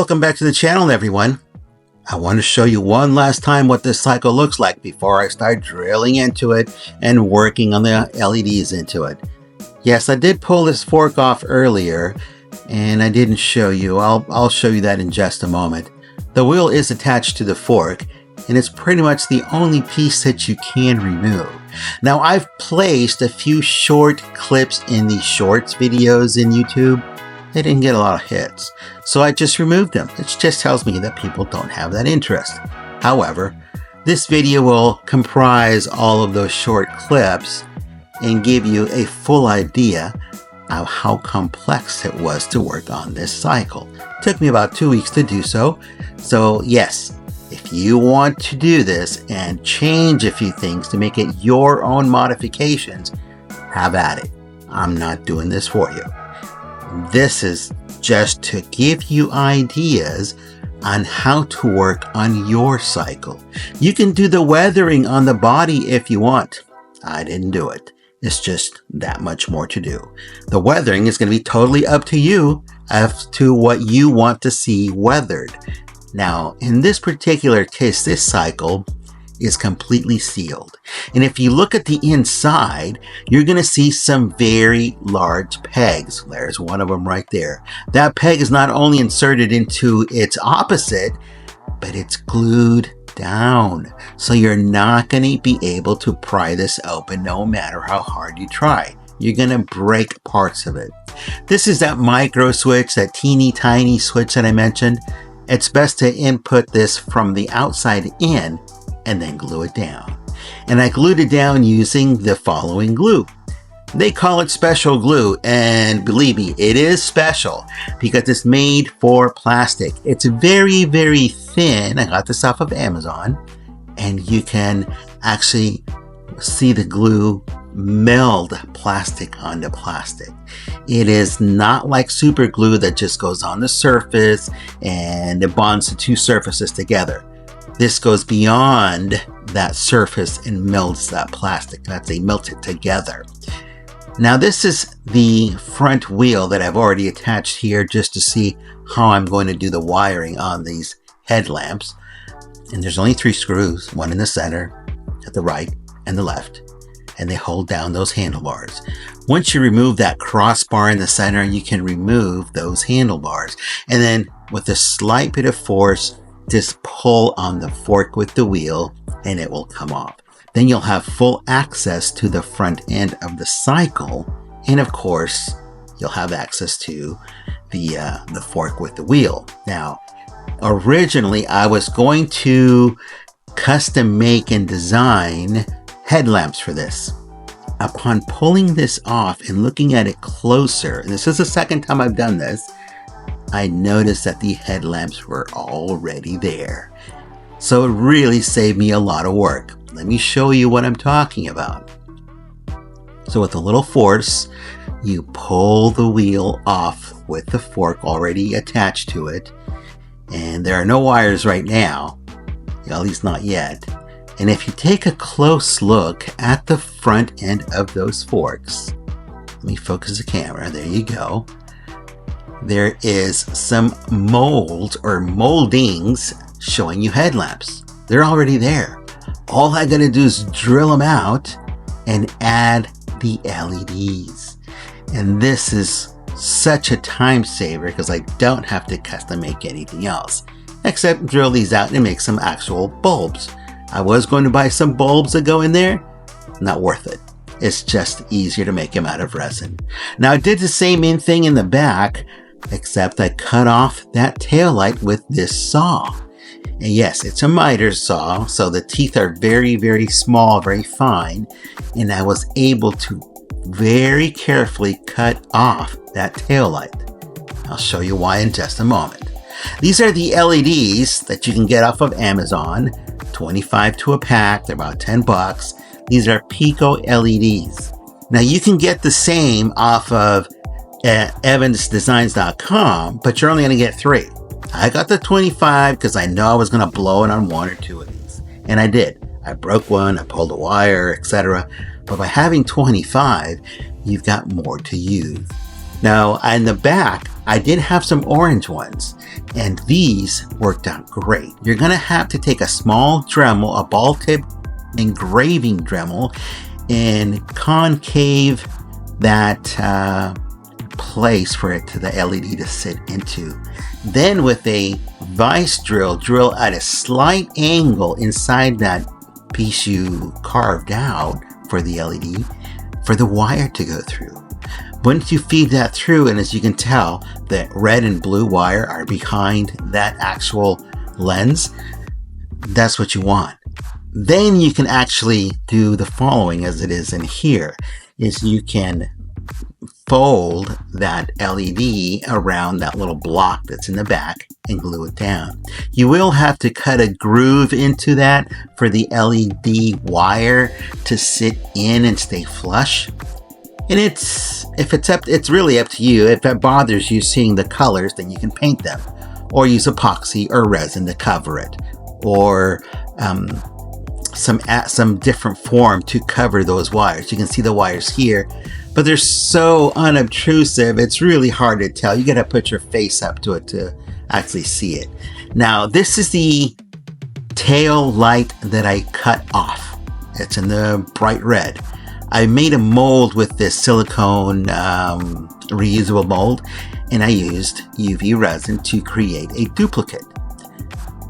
Welcome back to the channel, everyone. I want to show you one last time what this cycle looks like before I start drilling into it and working on the LEDs into it. Yes, I did pull this fork off earlier and I didn't show you. I'll show you that in just a moment. The wheel is attached to the fork and it's pretty much the only piece that you can remove. Now, I've placed a few short clips in the shorts videos in YouTube. They didn't get a lot of hits, so I just removed them. It just tells me that people don't have that interest. However, this video will comprise all of those short clips and give you a full idea of how complex it was to work on this cycle. It took me about 2 weeks to do so. So yes, if you want to do this and change a few things to make it your own modifications, have at it. I'm not doing this for you. This is just to give you ideas on how to work on your cycle. You can do the weathering on the body if you want. I didn't do it. It's just that much more to do. The weathering is going to be totally up to you as to what you want to see weathered. Now, in this particular case, this cycle is completely sealed. And if you look at the inside, you're going to see some very large pegs. There's one of them right there. That peg is not only inserted into its opposite, but it's glued down. So you're not going to be able to pry this open no matter how hard you try. You're going to break parts of it. This is that micro switch, that teeny tiny switch that I mentioned. It's best to input this from the outside in and then glue it down. And I glued it down using the following glue. They call it special glue, and believe me, it is special because it's made for plastic. It's very, very thin. I got this off of Amazon, and you can actually see the glue meld plastic onto plastic. It is not like super glue that just goes on the surface and it bonds the two surfaces together. This goes beyond that surface and melts that plastic. They melt it together. Now, this is the front wheel that I've already attached here just to see how I'm going to do the wiring on these headlamps. And there's only 3 screws, one in the center, at the right and the left, and they hold down those handlebars. Once you remove that crossbar in the center, you can remove those handlebars. And then with a slight bit of force, just pull on the fork with the wheel and it will come off. Then you'll have full access to the front end of the cycle. And of course, you'll have access to the fork with the wheel. Now, originally I was going to custom make and design headlamps for this. Upon pulling this off and looking at it closer, and this is the second time I've done this, I noticed that the headlamps were already there. So it really saved me a lot of work. Let me show you what I'm talking about. So with a little force, you pull the wheel off with the fork already attached to it. And there are no wires right now, at least not yet. And if you take a close look at the front end of those forks, let me focus the camera, there you go. There is some molds or moldings showing you headlamps. They're already there. All I gotta do is drill them out and add the LEDs. And this is such a time saver because I don't have to custom make anything else except drill these out and make some actual bulbs. I was going to buy some bulbs that go in there. Not worth it. It's just easier to make them out of resin. Now, I did the same thing in the back, except I cut off that taillight with this saw. And yes, it's a miter saw, so the teeth are very, very small, very fine. And I was able to very carefully cut off that taillight. I'll show you why in just a moment. These are the LEDs that you can get off of Amazon. 25 to a pack, they're about 10 bucks. These are Pico LEDs. Now you can get the same off of evansdesigns.com, but you're only going to get 3. I got the 25 because I know I was going to blow it on 1 or 2 of these. And I did. I broke one, I pulled a wire, etc. But by having 25, you've got more to use. Now, in the back, I did have some orange ones, and these worked out great. You're going to have to take a small Dremel, a ball tip engraving Dremel, and concave that place for it to the LED to sit into. Then with a vise drill, drill at a slight angle inside that piece you carved out for the LED for the wire to go through. Once you feed that through, and as you can tell, the red and blue wire are behind that actual lens, that's what you want. Then you can actually do the following as it is in here, is you can fold that LED around that little block that's in the back and glue it down. You will have to cut a groove into that for the LED wire to sit in and stay flush. And it's really up to you. If it bothers you seeing the colors, then you can paint them, or use epoxy or resin to cover it, or some different form to cover those wires. You can see the wires here, but they're so unobtrusive, it's really hard to tell. You gotta put your face up to it to actually see it. Now, this is the tail light that I cut off. It's in the bright red. I made a mold with this silicone reusable mold, and I used UV resin to create a duplicate.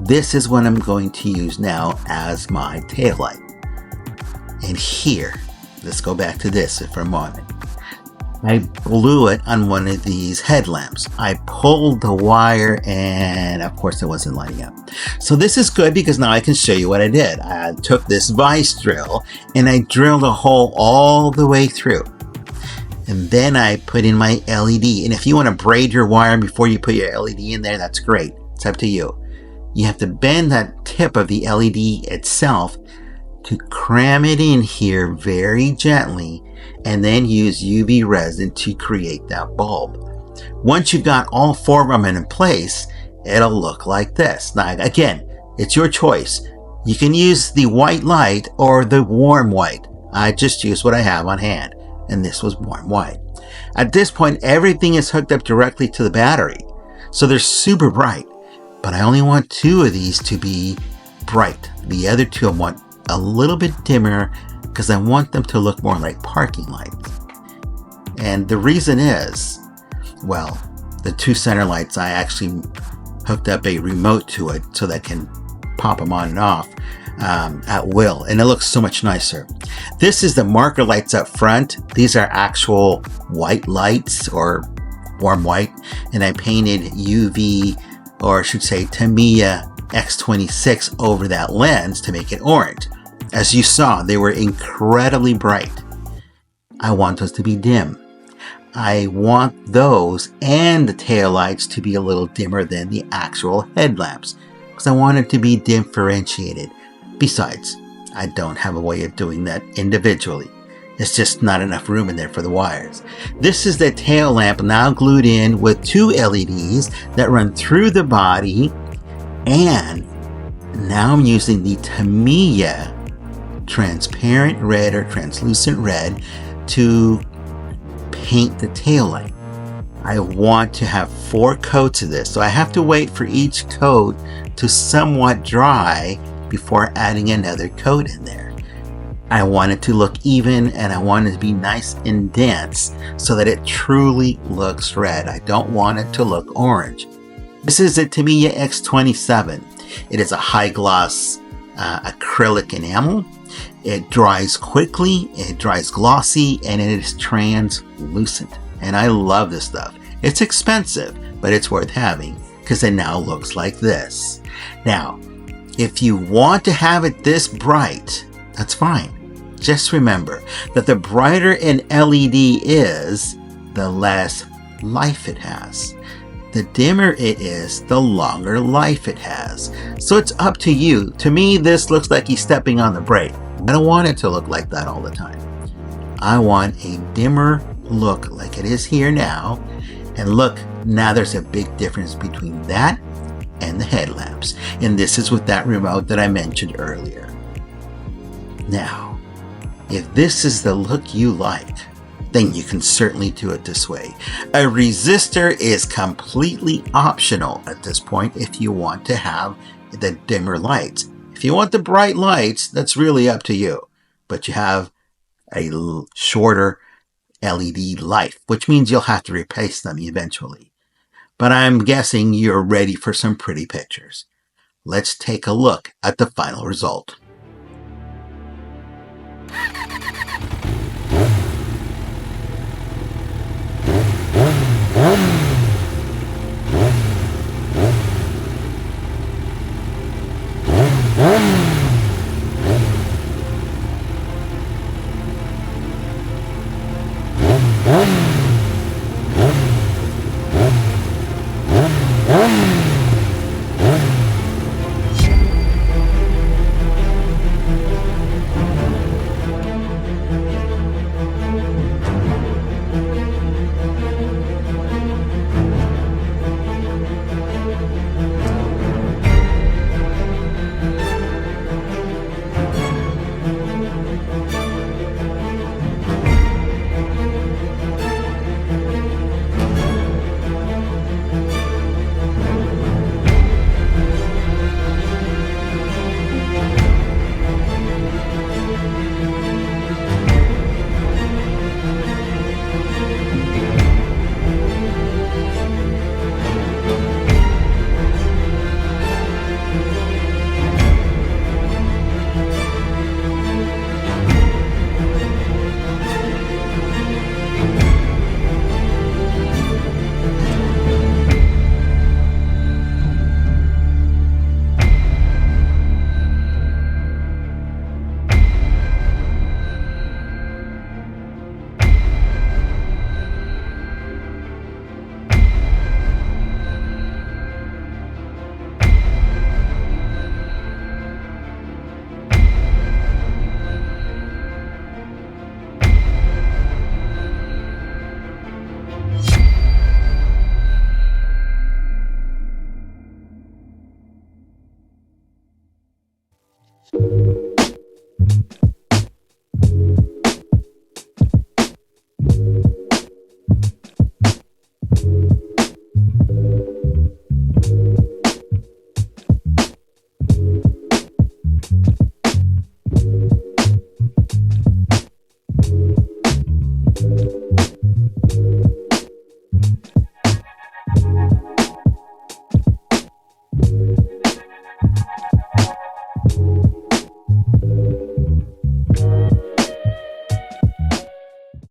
This is what I'm going to use now as my tail light. And here, let's go back to this for a moment. I blew it on one of these headlamps. I pulled the wire, and of course it wasn't lighting up. So this is good because now I can show you what I did. I took this vise drill and I drilled a hole all the way through. And then I put in my LED. And if you want to braid your wire before you put your LED in there, that's great. It's up to you. You have to bend that tip of the LED itself to cram it in here very gently, and then use UV resin to create that bulb. Once you got all four of them in place, it'll look like this. Now, again, it's your choice. You can use the white light or the warm white. I just used what I have on hand, and this was warm white. At this point, everything is hooked up directly to the battery, so they're super bright. But I only want two of these to be bright. The other two I want a little bit dimmer because I want them to look more like parking lights. And the reason is, well, the two center lights, I actually hooked up a remote to it so that I can pop them on and off at will, and it looks so much nicer. This is the marker lights up front. These are actual white lights or warm white, and I painted UV, or I should say Tamiya X26 over that lens to make it orange. As you saw, they were incredibly bright. I want those to be dim. I want those and the taillights to be a little dimmer than the actual headlamps, because I want it to be differentiated. Besides, I don't have a way of doing that individually. It's just not enough room in there for the wires. This is the tail lamp now glued in with two LEDs that run through the body, and now I'm using the Tamiya transparent red or translucent red to paint the tail light. I want to have 4 coats of this, so I have to wait for each coat to somewhat dry before adding another coat in there. I want it to look even, and I want it to be nice and dense so that it truly looks red. I don't want it to look orange. This is a Tamiya X27. It is a high gloss acrylic enamel. It dries quickly, it dries glossy, and it is translucent. And I love this stuff. It's expensive, but it's worth having because it now looks like this. Now, if you want to have it this bright, that's fine. Just remember that the brighter an LED is, the less life it has. The dimmer it is, the longer life it has. So it's up to you. To me, this looks like he's stepping on the brake. I don't want it to look like that all the time. I want a dimmer look like it is here now. And look, now there's a big difference between that and the headlamps. And this is with that remote that I mentioned earlier. Now, if this is the look you like, then you can certainly do it this way. A resistor is completely optional at this point if you want to have the dimmer lights. If you want the bright lights, that's really up to you. But you have a shorter LED life, which means you'll have to replace them eventually. But I'm guessing you're ready for some pretty pictures. Let's take a look at the final result.